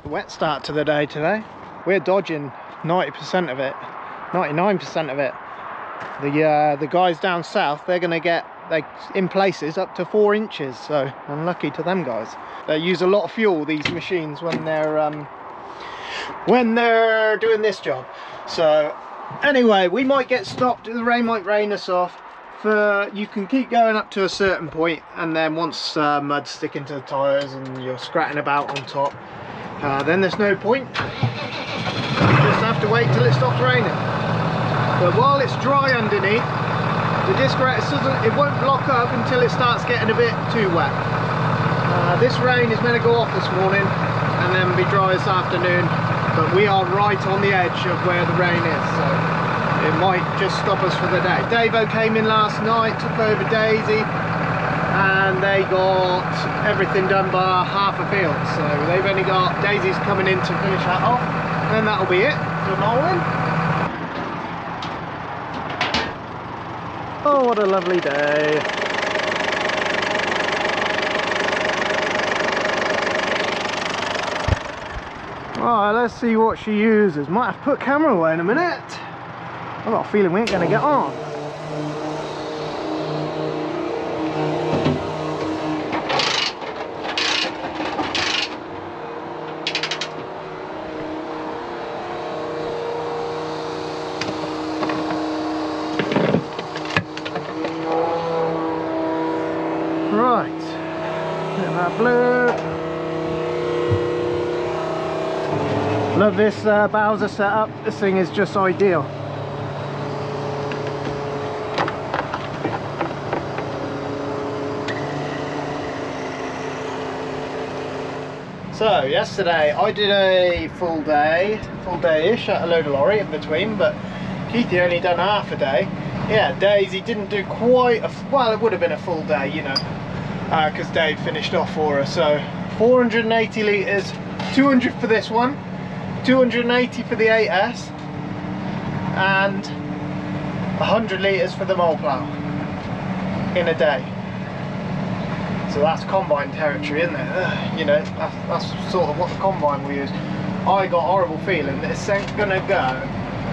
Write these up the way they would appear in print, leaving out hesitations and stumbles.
Wet start to the day today. We're dodging 90% of it, 99% of it. The guys down south, they're going to get, in places, up to 4 inches, so unlucky to them guys. They use a lot of fuel, these machines, when they're doing this job. So anyway, we might get stopped, the rain might rain us off. You can keep going up to a certain point, and then once mud's sticking to the tyres and you're scratching about on top, then there's no point. You just have to wait till it stops raining. But while it's dry underneath, the disc racing it won't lock up until it starts getting a bit too wet. This rain is meant to go off this morning and then be dry this afternoon, but we are right on the edge of where the rain is, so it might just stop us for the day. Davo came in last night, took over Daisy, and they got everything done by half a field, so they've only got Daisy's coming in to finish that off, and that'll be it for Nolan. Oh, what a lovely day. Right, let's see what she uses. Might have to put camera away in a minute. I've got a feeling we ain't going to get on. Right, bit of that blue. Love this Bowser setup. This thing is just ideal. So yesterday I did a full day-ish at a load of lorry in between, but Keithy only done half a day. Yeah, Daisy didn't do quite well, it would have been a full day, you know, because Dave finished off for her. So 480 litres, 200 for this one, 280 for the 8S, and 100 litres for the mole plough in a day. So that's combine territory, isn't it? You know, that's sort of what the combine will use. I got a horrible feeling that this ain't gonna go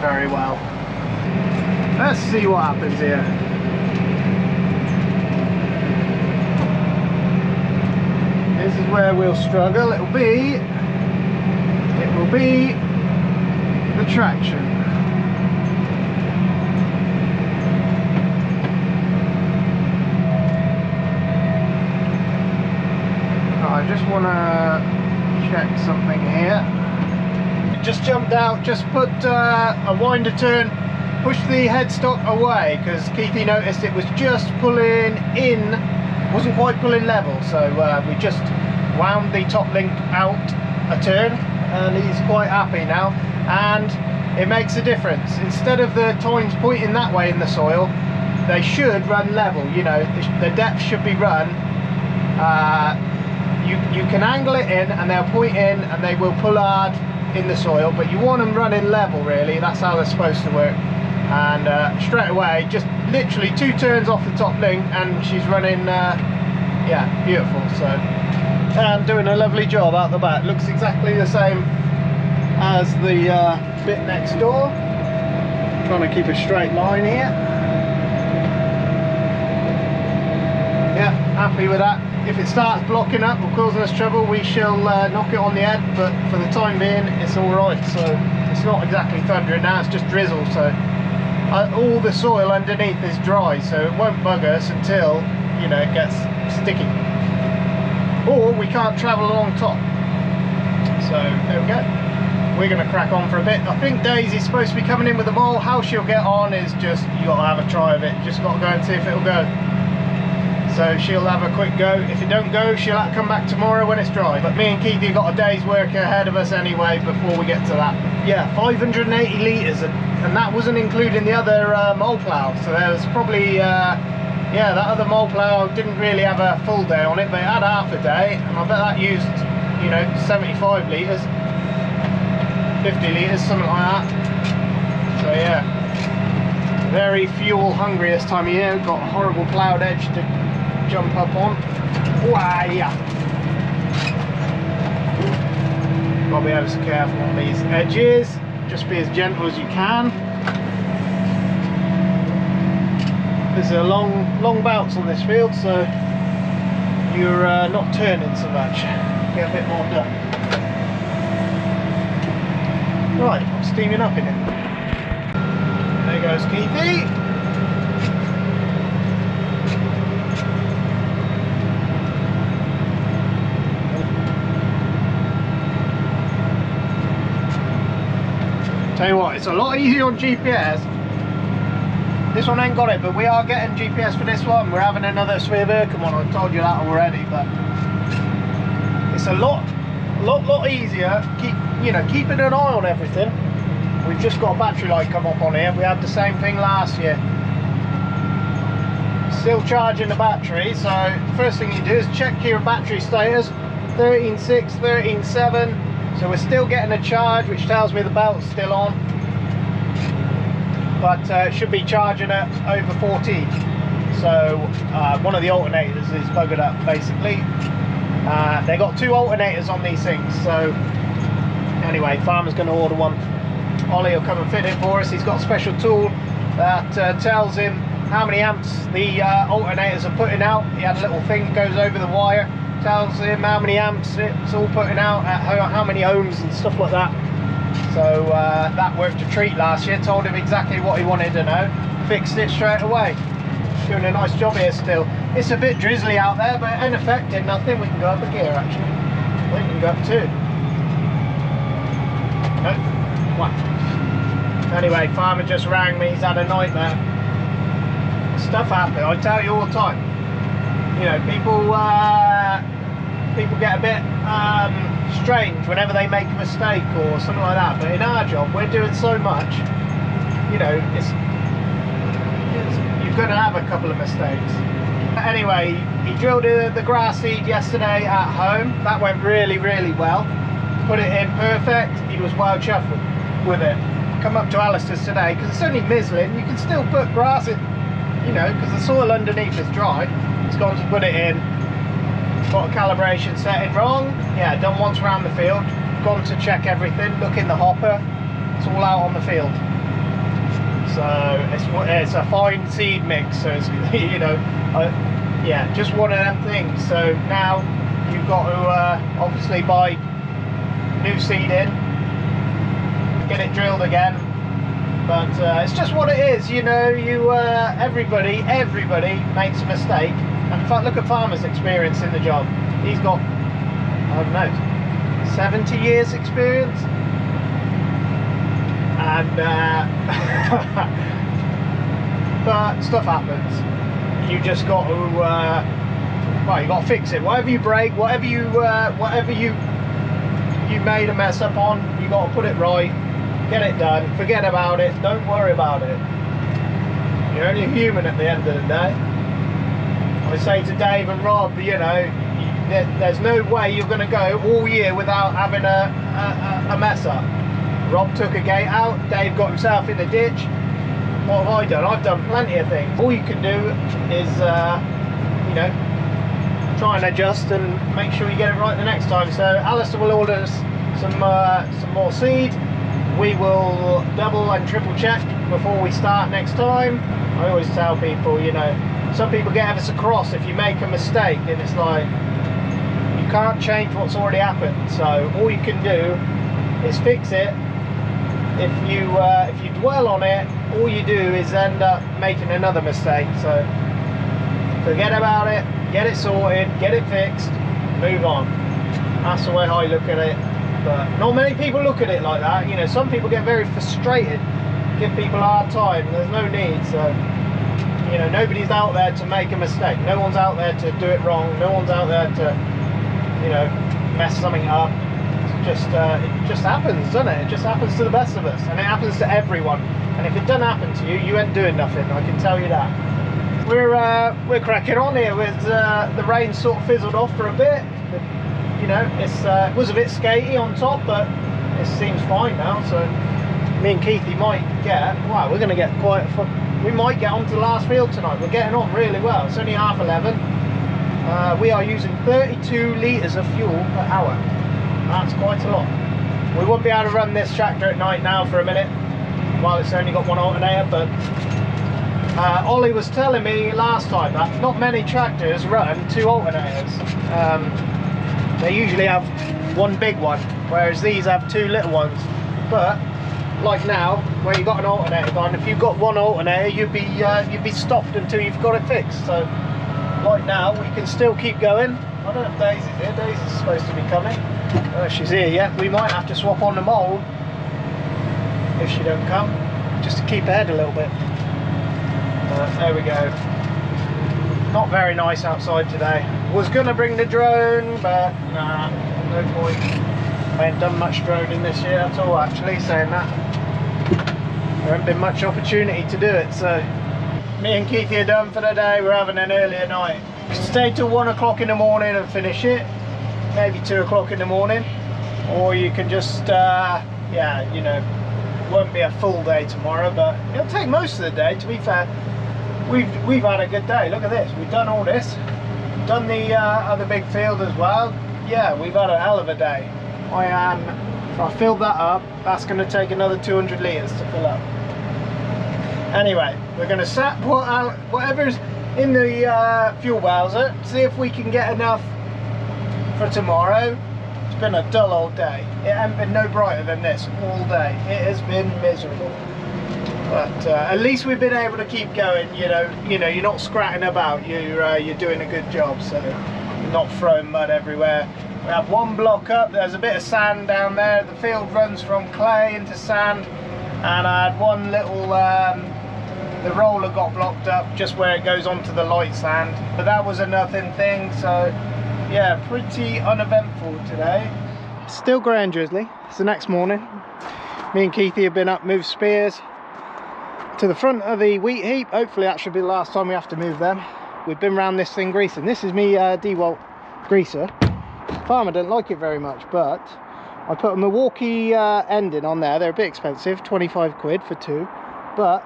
very well. Let's see what happens here. This is where we'll struggle. It will be the traction. I just want to check something here. Just jumped out, just put a winder turn, pushed the headstock away because Keithy noticed it was just pulling in, wasn't quite pulling level, so we just wound the top link out a turn, and he's quite happy now, and it makes a difference. Instead of the tines pointing that way in the soil, they should run level, you know, the depth should be run. You can angle it in and they'll point in and they will pull hard in the soil, but you want them running level really, that's how they're supposed to work. And straight away, just literally 2 turns off the top link and she's running, yeah, beautiful. So, and doing a lovely job out the back. Looks exactly the same as the bit next door. Trying to keep a straight line here. Yeah, happy with that. If it starts blocking up or causing us trouble, we shall knock it on the head, but for the time being it's alright. So it's not exactly thundering now, it's just drizzle, so all the soil underneath is dry, so it won't bug us until, you know, it gets sticky, or we can't travel along top. So there we go, we're going to crack on for a bit. I think Daisy's supposed to be coming in with the mole. How she'll get on is just, you got to have a try of it, just got to go and see if it'll go. So she'll have a quick go. If it don't go, she'll have to come back tomorrow when it's dry. But me and Keithy got a day's work ahead of us anyway before we get to that. Yeah, 580 litres, and that wasn't including the other mole plough. So there was probably, yeah, that other mole plough didn't really have a full day on it, but it had half a day, and I bet that used, you know, 75 litres, 50 litres, something like that. So yeah, very fuel hungry this time of year. Got a horrible ploughed edge to jump up on. Wow, yeah. got to be ever so careful on these edges. Just be as gentle as you can. There's a long bounce on this field, so you're not turning so much. Get a bit more done. Right, I'm steaming up in it. There goes Keithy. Tell you what, it's a lot easier on GPS. This one ain't got it, but we are getting GPS for this one. We're having another Sweerwerken one. I told you that already, but it's a lot easier. Keeping an eye on everything. We've just got a battery light come up on here. We had the same thing last year. Still charging the battery, so first thing you do is check your battery status. 13.6, 13.7. So we're still getting a charge, which tells me the belt's still on, but it should be charging at over 14. So one of the alternators is buggered up basically. They got 2 alternators on these things, so anyway, farmer's going to order one. Ollie will come and fit it for us. He's got a special tool that tells him how many amps the alternators are putting out. He had a little thing that goes over the wire, tells him how many amps it's all putting out, at how many ohms and stuff like that. So that worked a treat last year. Told him exactly what he wanted to know, fixed it straight away. Doing a nice job here still. It's a bit drizzly out there, but it ain't affecting nothing. We can go up a gear actually. We can go up 2. No, 1. Anyway, farmer just rang me. He's had a nightmare. Stuff happens. I tell you all the time. You know, people get a bit strange whenever they make a mistake or something like that, but in our job we're doing so much, you know, you're going to have a couple of mistakes. Anyway, he drilled the grass seed yesterday at home. That went really well. Put it in perfect. He was well chuffed with it. Come up to Alistair's today because it's only mizzling. You can still put grass in, you know, because the soil underneath is dry. He's gone to put it in. Got a calibration setting wrong. Yeah, done once around the field. Gone to check everything. Look in the hopper. It's all out on the field. So it's a fine seed mix. So it's, you know, yeah, just one of them things. So now you've got to obviously buy new seed in, get it drilled again. But it's just what it is. You know, everybody makes a mistake. And in fact, look at Farmer's experience in the job. He's got, I don't know, 70 years experience. And but stuff happens. You just got to well, you got to fix it. Whatever you break, whatever you made a mess up on, you got to put it right, get it done, forget about it, don't worry about it. You're only human at the end of the day. I say to Dave and Rob, you know, there's no way you're going to go all year without having a mess up. Rob took a gate out, Dave got himself in the ditch. What have I done? I've done plenty of things. All you can do is, you know, try and adjust and make sure you get it right the next time. So Alistair will order us some more seed. We will double and triple check before we start next time. I always tell people, you know, some people get ever so cross if you make a mistake, and it's like, you can't change what's already happened. So all you can do is fix it. If you dwell on it, all you do is end up making another mistake. So forget about it, get it sorted, get it fixed, move on. That's the way I look at it. But not many people look at it like that. You know, some people get very frustrated, give people a hard time. There's no need. So, you know, nobody's out there to make a mistake. No one's out there to do it wrong. No one's out there to, you know, mess something up. It just happens, doesn't it? It just happens to the best of us, and it happens to everyone. And if it doesn't happen to you, you ain't doing nothing. I can tell you that. We're cracking on here with the rain sort of fizzled off for a bit. You know, it was a bit skatey on top, but it seems fine now. So me and Keithy might get, wow, we're going to get quite we might get onto the last field tonight. We're getting on really well. It's only 11:30. We are using 32 litres of fuel per hour. That's quite a lot. We won't be able to run this tractor at night now for a minute while it's only got one alternator, but Ollie was telling me last time that not many tractors run 2 alternators. They usually have one big one, whereas these have 2 little ones. But like now, where you've got an alternator gone, if you've got one alternator, you'd be stopped until you've got it fixed. So like now, we can still keep going. I don't know if Daisy's here. Daisy's supposed to be coming. She's here yet. We might have to swap on the mould if she don't come, just to keep ahead a little bit. There we go. Not very nice outside today. Was gonna bring the drone, but nah, no point. I ain't done much droning this year at all, actually, saying that. There hasn't been much opportunity to do it, so me and Keithy are done for the day. We're having an earlier night. Stay till 1 o'clock in the morning and finish it, maybe 2 o'clock in the morning, or you can just yeah, you know, won't be a full day tomorrow, but it'll take most of the day. To be fair, we've had a good day. Look at this, we've done all this, done the other big field as well. Yeah, we've had a hell of a day. If I filled that up, that's going to take another 200 litres to fill up. Anyway, we're going to set whatever's in the fuel bowser, see if we can get enough for tomorrow. It's been a dull old day. It hasn't been no brighter than this all day. It has been miserable. But at least we've been able to keep going. You know, you're not scratting about. You're doing a good job. So you're not throwing mud everywhere. We have one block up. There's a bit of sand down there. The field runs from clay into sand, and I had one little. The roller got blocked up just where it goes onto the light sand, but that was a nothing thing. So yeah, pretty uneventful today. Still grey and drizzly. It's the next morning. Me and Keithy have been up, moved spears to the front of the wheat heap. Hopefully that should be the last time we have to move them. We've been around this thing greasing. This is me DeWalt greaser. Farmer didn't like it very much, but I put a Milwaukee ending on there. They're a bit expensive, 25 quid for 2, but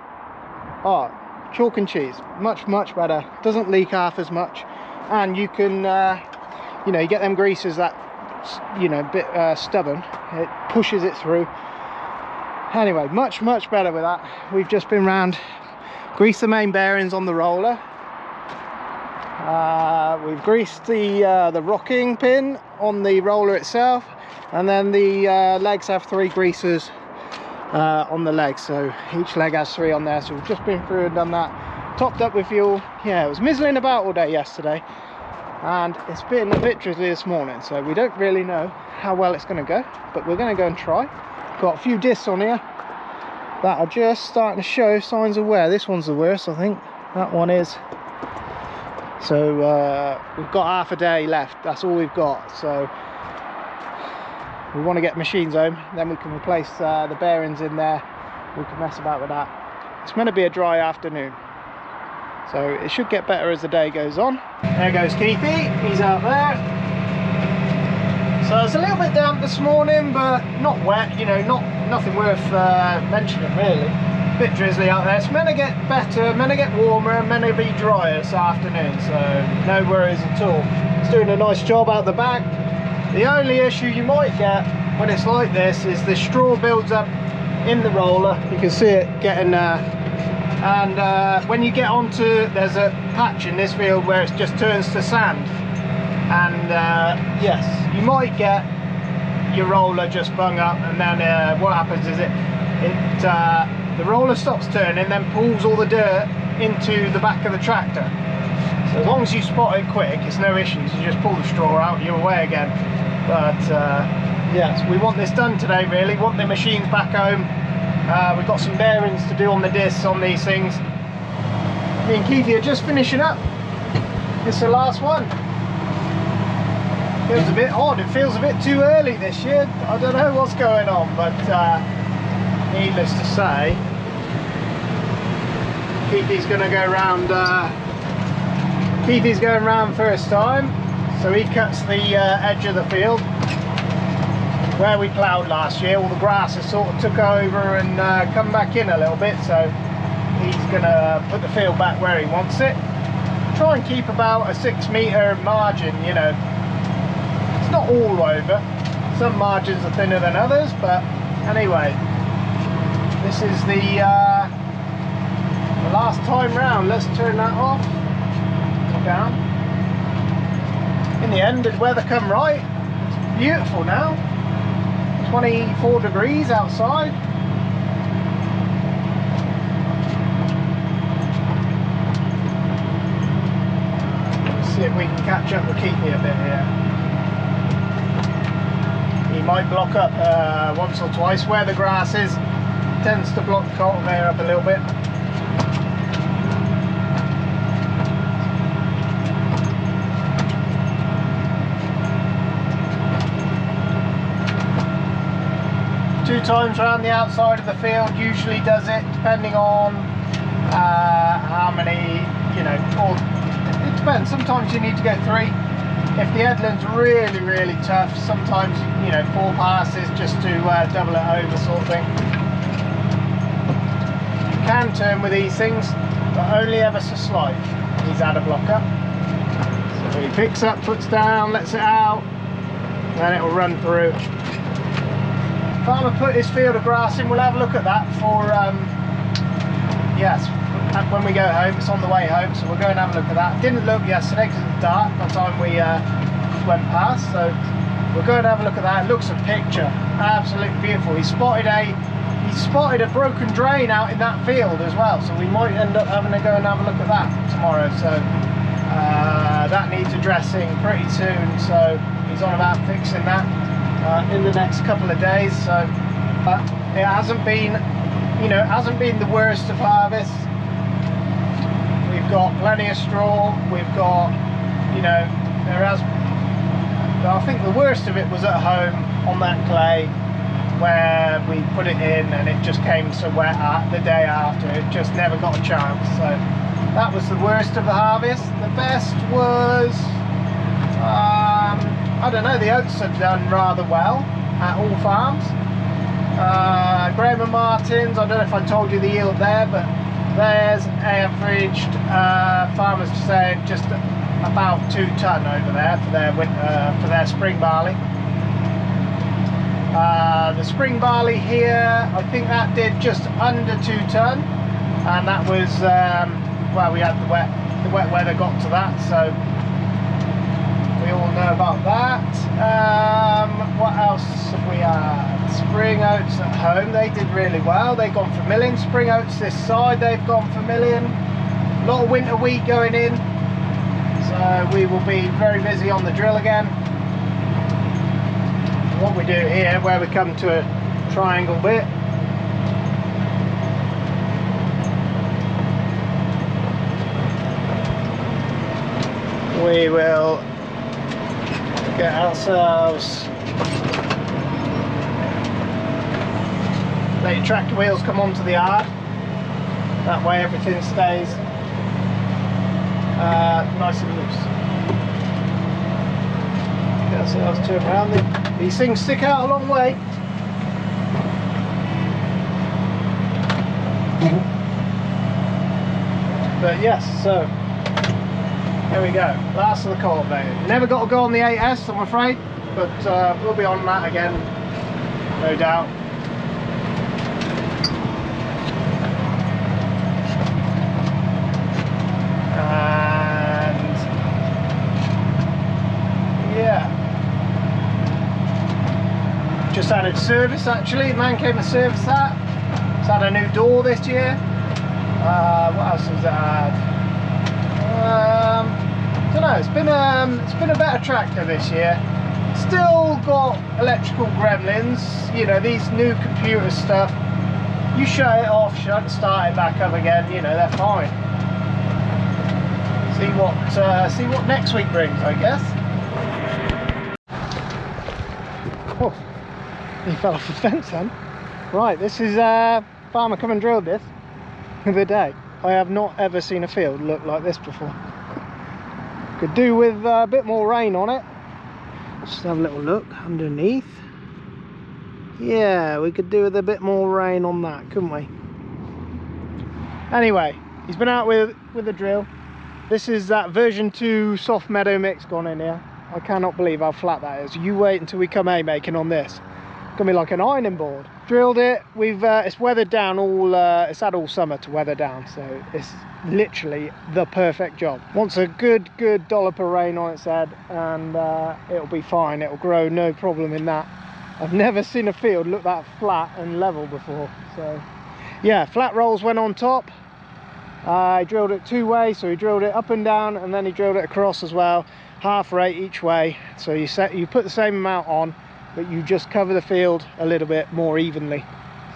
oh, chalk and cheese, much better. Doesn't leak half as much, and you can you know, you get them greasers that, you know, a bit stubborn, it pushes it through. Anyway, much better with that. We've just been round, greased the main bearings on the roller. We've greased the rocking pin on the roller itself, and then the legs have 3 greasers on the legs, so each leg has 3 on there. So we've just been through and done that, topped up with fuel. Yeah, it was mizzling about all day yesterday, and it's been a bit drizzly this morning, so we don't really know how well it's going to go, but we're going to go and try. Got a few discs on here that are just starting to show signs of wear. This one's the worst, I think. That one is. So we've got half a day left, that's all we've got. So we want to get machines home, then we can replace the bearings in there. We can mess about with that. It's meant to be a dry afternoon, so it should get better as the day goes on. There goes Keithy, he's out there. So it's a little bit damp this morning, but not wet, you know, nothing worth mentioning really. A bit drizzly out there. It's meant to get better, meant to get warmer, meant to be drier this afternoon, so no worries at all. It's doing a nice job out the back. The only issue you might get when it's like this is the straw builds up in the roller. You can see it getting and when you get onto, there's a patch in this field where it just turns to sand, and yes, you might get your roller just bung up, and then what happens is the roller stops turning, then pulls all the dirt into the back of the tractor. So as long as you spot it quick, it's no issues. You just pull the straw out, you're away again. But yes, we want this done today really. Want the machines back home. We've got some bearings to do on the discs on these things. Me and Keithy are just finishing up. It's the last one. Feels a bit odd, it feels a bit too early this year. I don't know what's going on, but needless to say, Keithy's going to go round. Keithy's going round first time, so he cuts the edge of the field where we ploughed last year. All the grass has sort of took over and come back in a little bit, so he's going to put the field back where he wants it. Try and keep about a 6 metre margin, you know. It's not all over, Some margins are thinner than others, but anyway, this is the last time round. Let's turn that off. Down. In the end, did weather come right? It's beautiful now. 24 degrees outside. Let's see if we can catch up with Keithy a bit here. He might block up once or twice where the grass is. Tends to block the cultivator up a little bit. Two times around the outside of the field usually does it, depending on how many, you know, or it depends. Sometimes you need to go 3. If the headland's really, really tough, sometimes, you know, 4 passes just to double it over sort of thing. You can turn with these things, but only ever so slight. He's had a block up. So he picks up, puts down, lets it out, then it will run through. Farmer put his field of grass in. We'll have a look at that for yes, when we go home. It's on the way home, so we'll go and have a look at that. Didn't look yesterday because it was dark by the time we went past, so we'll go and have a look at that. It looks a picture, absolutely beautiful. He spotted a broken drain out in that field as well, so we might end up having to go and have a look at that tomorrow. So that needs addressing pretty soon, so he's on about fixing that in the next couple of days. So it hasn't been, you know, it hasn't been the worst of harvest. We've got plenty of straw. We've got, you know, I think the worst of it was at home on that clay where we put it in and it just came so wet the day after. It just never got a chance. So that was the worst of the harvest. The best was I don't know, the oats have done rather well at all farms. Graham and Martin's, I don't know if I told you the yield there, but there's averaged, farmers saying just about 2 tonne over there for their spring barley. The spring barley here, I think that did just under 2 tonne, and that was, well, we had the wet weather got to that, so we all know about that. What else have we had? Spring oats at home, they did really well. They've gone for milling. Spring oats this side, they've gone for milling. A lot of winter wheat going in, so we will be very busy on the drill again. What we do here, where we come to a triangle bit, we will get ourselves, let your tractor wheels come onto the yard, that way everything stays nice and loose. Get ourselves turned around. These things stick out a long way. But yes, so there we go, last of the cultivator. Never got to go on the 8S, I'm afraid, but we'll be on that again, no doubt. And yeah, just had it serviced actually. The man came and serviced that. It's had a new door this year. What else has it had? I don't know, it's been a better tractor this year. Still got electrical gremlins, you know, these new computer stuff. You shut it off, start it back up again, you know, they're fine. See what next week brings, I guess. Oh, he fell off the fence then. Right, this is farmer come and drilled this the other day. I have not ever seen a field look like this before. Could do with a bit more rain on it. Just have a little look underneath. Yeah, we could do with a bit more rain on that, couldn't we? Anyway, he's been out with a drill. This is that version 2 soft meadow mix gone in here. I cannot believe how flat that is. You wait until we come haymaking on this. It's gonna be like an ironing board. Drilled it. We've it's weathered down all. It's had all summer to weather down, so it's literally the perfect job. Wants a good dollop of rain on its head, and it'll be fine. It'll grow, no problem in that. I've never seen a field look that flat and level before. So yeah, flat rolls went on top. I drilled it two-way, so he drilled it up and down, and then he drilled it across as well, half rate each way. So you put the same amount on, but you just cover the field a little bit more evenly.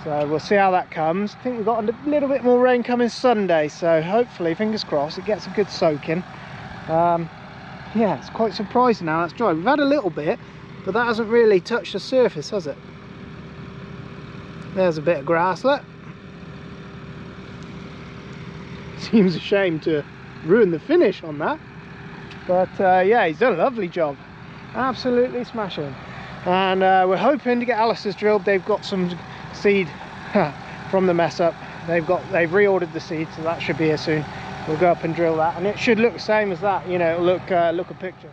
So we'll see how that comes. I think we've got a little bit more rain coming Sunday, so hopefully, fingers crossed, it gets a good soaking. Yeah, it's quite surprising now that's dry. We've had a little bit, but that hasn't really touched the surface, has it? There's a bit of grass, look. Seems a shame to ruin the finish on that, but yeah, he's done a lovely job, absolutely smashing. And we're hoping to get Alistair's drilled. They've got some seed from the mess up. They've reordered the seed, so that should be here soon. We'll go up and drill that, and it should look the same as that, you know. It'll look a picture.